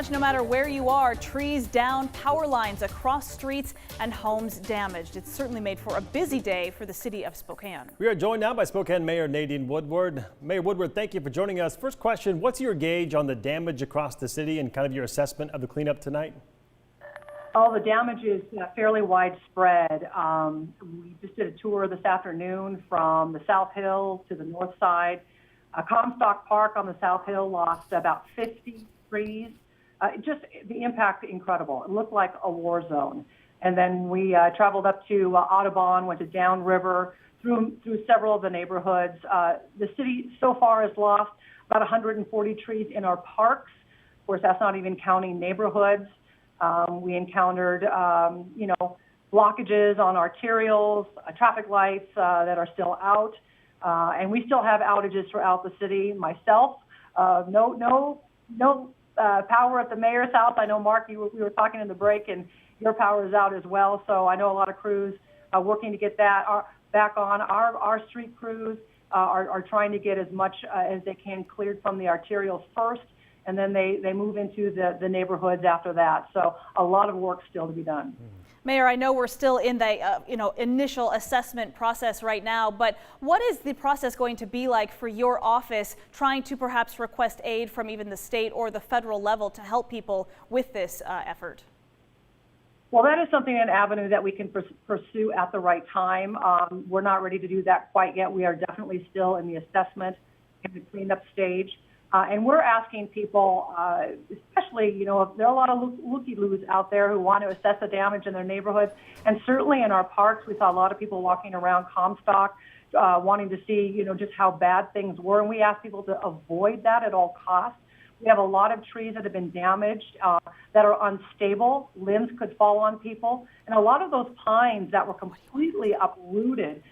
No matter where you are, trees down, power lines across streets, and homes damaged. It's certainly made for a busy day for the city of Spokane. We are joined now by Spokane Mayor Nadine Woodward. Mayor Woodward, thank you for joining us. First question, what's your gauge on the damage across the city and kind of your assessment of the cleanup tonight? Oh, the damage is fairly widespread. We just did a tour this afternoon from the South Hill to the north side. Comstock Park on the South Hill lost about 50 trees. Just the impact, incredible. It looked like a war zone. And then we traveled up to Audubon, went to downriver, through several of the neighborhoods. The city so far has lost about 140 trees in our parks. Of course, that's not even counting neighborhoods. We encountered, blockages on arterials, traffic lights that are still out. And we still have outages throughout the city. Myself, no power at the mayor's house. I know, Mark, we were talking in the break, and your power is out as well. So I know a lot of crews are working to get that back on. Our street crews are trying to get as much as they can cleared from the arterials first, and then they move into the neighborhoods after that. So a lot of work still to be done. Mayor, I know we're still in the initial assessment process right now, but what is the process going to be like for your office trying to perhaps request aid from even the state or the federal level to help people with this effort? Well, that is something, an avenue that we can pursue at the right time. We're not ready to do that quite yet. We are definitely still in the assessment and the cleanup stage. And we're asking people, especially, there are a lot of looky-loos out there who want to assess the damage in their neighborhoods. And certainly in our parks, we saw a lot of people walking around Comstock wanting to see, just how bad things were. And we ask people to avoid that at all costs. We have a lot of trees that have been damaged that are unstable. Limbs could fall on people. And a lot of those pines that were completely uprooted,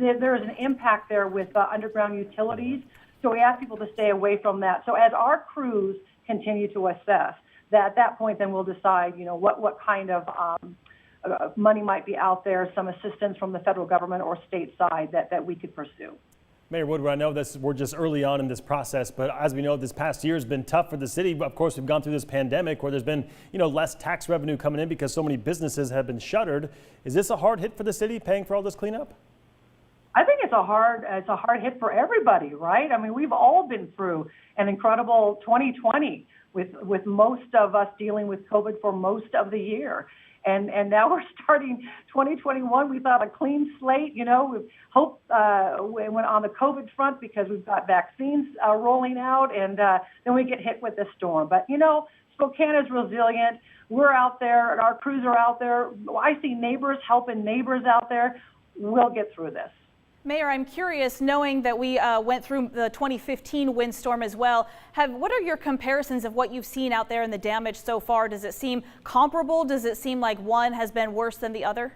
there is an impact there with underground utilities. So we ask people to stay away from that. So as our crews continue to assess, at that point then we'll decide, what kind of money might be out there, some assistance from the federal government or state side that we could pursue. Mayor Woodward, I know we're just early on in this process, but as we know, this past year has been tough for the city. Of course, we've gone through this pandemic where there's been, less tax revenue coming in because so many businesses have been shuttered. Is this a hard hit for the city, paying for all this cleanup? I think it's a hard hit for everybody, right? I mean, we've all been through an incredible 2020 with most of us dealing with COVID for most of the year. And now we're starting 2021. We thought a clean slate, we hope we went on the COVID front because we've got vaccines rolling out, and then we get hit with this storm. But, Spokane is resilient. We're out there. Our crews are out there. I see neighbors helping neighbors out there. We'll get through this. Mayor, I'm curious, knowing that we went through the 2015 windstorm as well, what are your comparisons of what you've seen out there in the damage so far? Does it seem comparable? Does it seem like one has been worse than the other?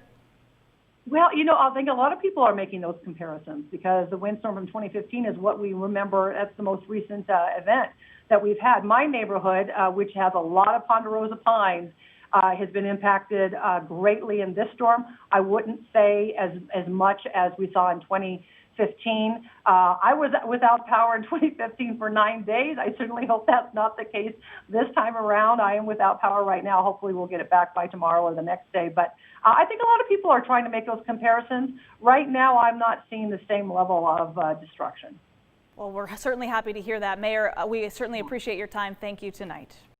Well, I think a lot of people are making those comparisons because the windstorm from 2015 is what we remember. That's the most recent event that we've had. My neighborhood, which has a lot of ponderosa pines, has been impacted greatly in this storm. I wouldn't say as much as we saw in 2015. I was without power in 2015 for 9 days. I certainly hope that's not the case this time around. I am without power right now. Hopefully we'll get it back by tomorrow or the next day. But I think a lot of people are trying to make those comparisons. Right now, I'm not seeing the same level of destruction. Well, we're certainly happy to hear that. Mayor, we certainly appreciate your time. Thank you tonight.